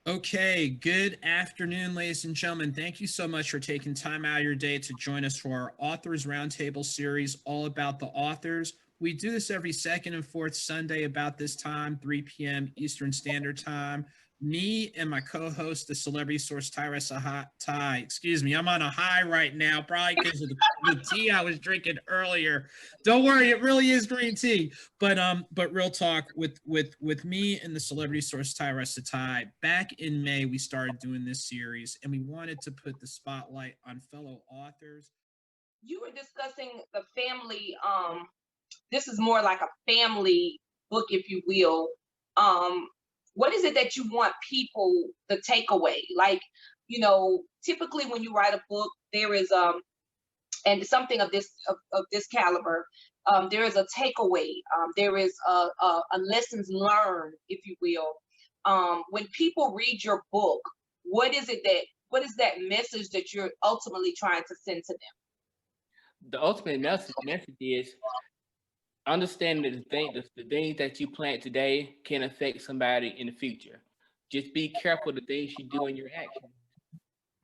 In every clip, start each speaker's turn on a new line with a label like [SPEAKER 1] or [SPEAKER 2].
[SPEAKER 1] Okay, good afternoon, ladies and gentlemen. Thank you so much for taking time out of your day to join us for our Authors Roundtable series, all about the authors. We do this every second and fourth Sunday about this time, 3 p.m. Eastern Standard Time. Me and my co-host, the celebrity source Ty. Excuse me, I'm on a high right now, probably because of the tea I was drinking earlier. Don't worry, it really is green tea. But real talk with me and the celebrity source Tyressa Ty. Back in May, we started doing this series, and we wanted to put the spotlight on fellow authors.
[SPEAKER 2] You were discussing the family. This is more like a family book, if you will. Um, what is it that you want people to take away? Like, typically when you write a book, there is and something of this caliber, there is a takeaway. There is a lessons learned, if you will. When people read your book, what is that message that you're ultimately trying to send to them?
[SPEAKER 3] The ultimate message is understanding that the things that you plant today can affect somebody in the future. Just be careful the things you do in your actions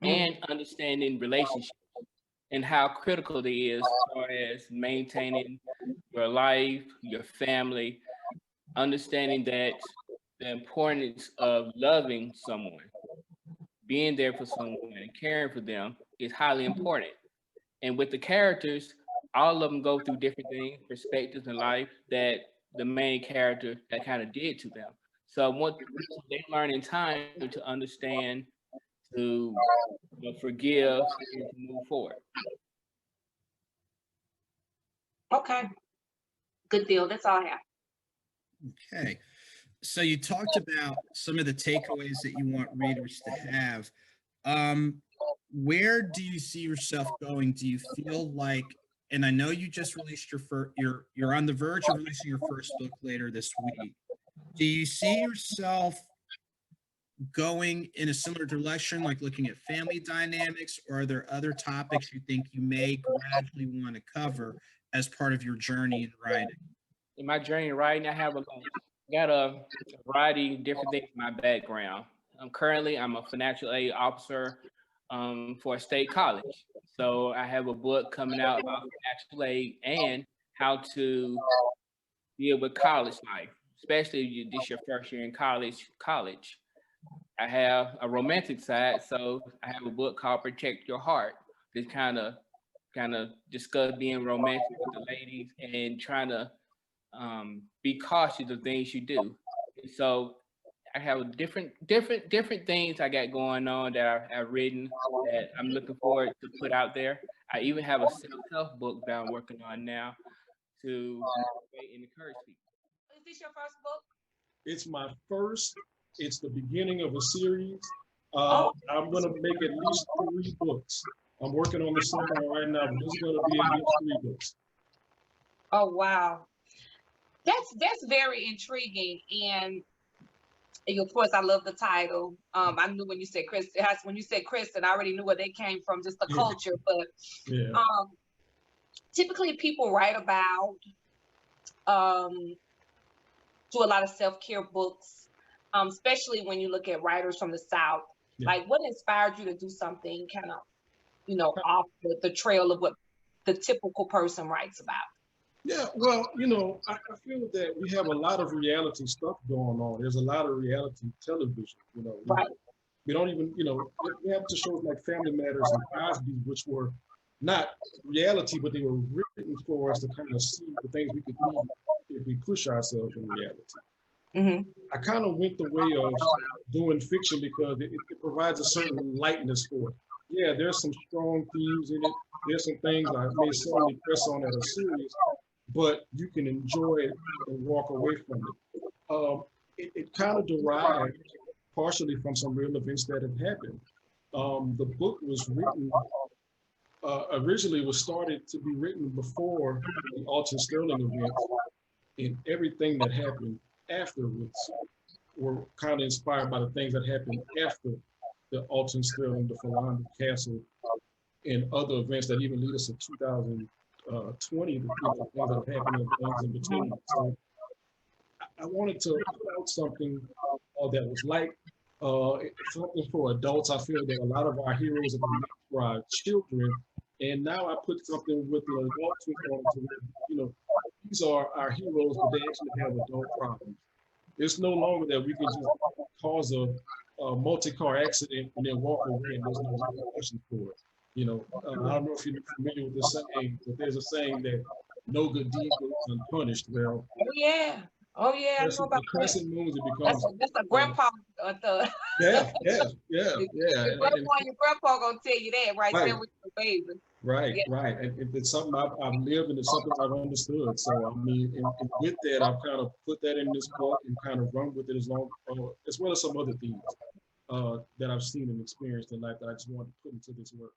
[SPEAKER 2] Mm.
[SPEAKER 3] and understanding relationships and how critical it is as far as maintaining your life, your family, understanding that the importance of loving someone, being there for someone and caring for them is highly important. And with the characters, all of them go through different things, perspectives in life that the main character that kind of did to them. So they learn in time to understand, to forgive, and to move forward.
[SPEAKER 2] Okay, good deal. That's all I have.
[SPEAKER 1] Okay, so you talked about some of the takeaways that you want readers to have. Um, where do you see yourself going? Do you feel like, and I know you just released your first, you're on the verge of releasing your first book later this week. Do you see yourself going in a similar direction, like looking at family dynamics, or are there other topics you think you may gradually want to cover as part of your journey in writing?
[SPEAKER 3] In my journey writing, got a variety of different things in my background. I'm a financial aid officer for a state college. So I have a book coming out about financial aid and how to deal with college life, especially if this your first year in college. I have a romantic side, so I have a book called Protect Your Heart. This kind of discuss being romantic with the ladies and trying to be cautious of things you do. And so I have different things I got going on that I've written that I'm looking forward to put out there. I even have a self-help book that I'm working on now to motivate and encourage people.
[SPEAKER 2] Is this your first book?
[SPEAKER 4] It's my first. It's the beginning of a series.
[SPEAKER 2] Oh,
[SPEAKER 4] I'm gonna make at least 3 books. I'm working on the second one right now, but this is gonna be at least 3 books.
[SPEAKER 2] oh wow. That's very intriguing, and of course I love the title. I knew when you said Kristen, I already knew where they came from, just the
[SPEAKER 4] Yeah,
[SPEAKER 2] culture. But
[SPEAKER 4] yeah.
[SPEAKER 2] um, typically people write about um, do a lot of self-care books, especially when you look at writers from the South.
[SPEAKER 4] Yeah.
[SPEAKER 2] Like, what inspired you to do something kind of, off the trail of what the typical person writes about?
[SPEAKER 4] Yeah, well, I feel that we have a lot of reality stuff going on. There's a lot of reality television.
[SPEAKER 2] Right.
[SPEAKER 4] We don't even, we have to shows like Family Matters and Cosby, which were not reality, but they were written for us to kind of see the things we could do if we push ourselves in reality.
[SPEAKER 2] Hmm.
[SPEAKER 4] I kind of went the way of doing fiction because it provides a certain lightness for it. Yeah, there's some strong themes in it. There's some things I may suddenly press on that are serious, but you can enjoy it and walk away from it. It kind of derived partially from some real events that have happened. The book was written originally was started to be written before the Alton Sterling events, and everything that happened afterwards were kind of inspired by the things that happened after the Alton Sterling, the Philander Castle, and other events that even lead us to 2020, things that have happened and things in between. So I wanted to put out something that was light, Something for adults. I feel that a lot of our heroes have been made for our children, and now I put something with the adult twist on it to where, you know, these are our heroes, but they actually have adult problems. It's no longer that we can just cause a multi-car accident and then walk away and there's no repercussions for it. You know, I don't know if you're familiar with the saying, but there's a saying that no good deed goes unpunished. Well,
[SPEAKER 2] Oh yeah. Oh yeah, I know about
[SPEAKER 4] the
[SPEAKER 2] that.
[SPEAKER 4] crescent moons, it becomes,
[SPEAKER 2] That's a grandpa. The
[SPEAKER 4] yeah, yeah, yeah, yeah.
[SPEAKER 2] your grandpa and your grandpa gonna tell you that right
[SPEAKER 4] Right,
[SPEAKER 2] there with your baby.
[SPEAKER 4] right,
[SPEAKER 2] Yeah.
[SPEAKER 4] right. And it's something I've lived and it's something I've understood. So, I mean, and with that, I've kind of put that in this book and kind of run with it as well as some other things that I've seen and experienced in life that I just want to put into this work.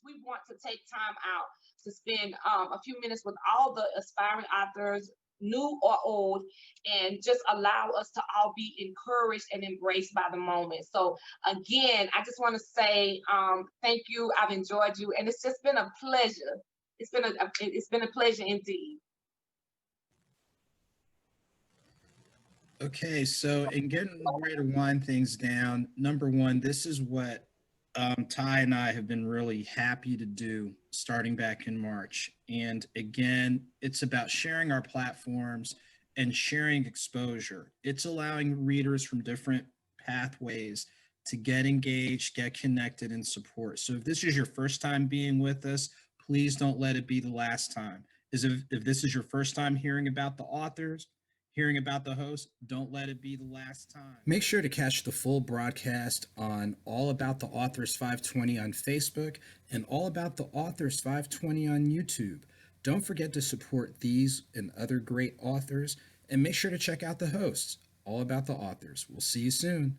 [SPEAKER 2] We want to take time out to spend a few minutes with all the aspiring authors, new or old, and just allow us to all be encouraged and embraced by the moment. So again, I just want to say thank you. I've enjoyed you, and it's just been a pleasure. It's been a pleasure indeed.
[SPEAKER 1] Okay, so in getting ready to wind things down, number one, this is what Ty and I have been really happy to do starting back in March. And again, it's about sharing our platforms and sharing exposure. It's allowing readers from different pathways to get engaged, get connected, and support. So if this is your first time being with us, please don't let it be the last time. If this is your first time hearing about the authors, hearing about the host, don't let it be the last time. Make sure to catch the full broadcast on All About the Authors 520 on Facebook and All About the Authors 520 on YouTube. Don't forget to support these and other great authors, and make sure to check out the hosts, All About the Authors. We'll see you soon.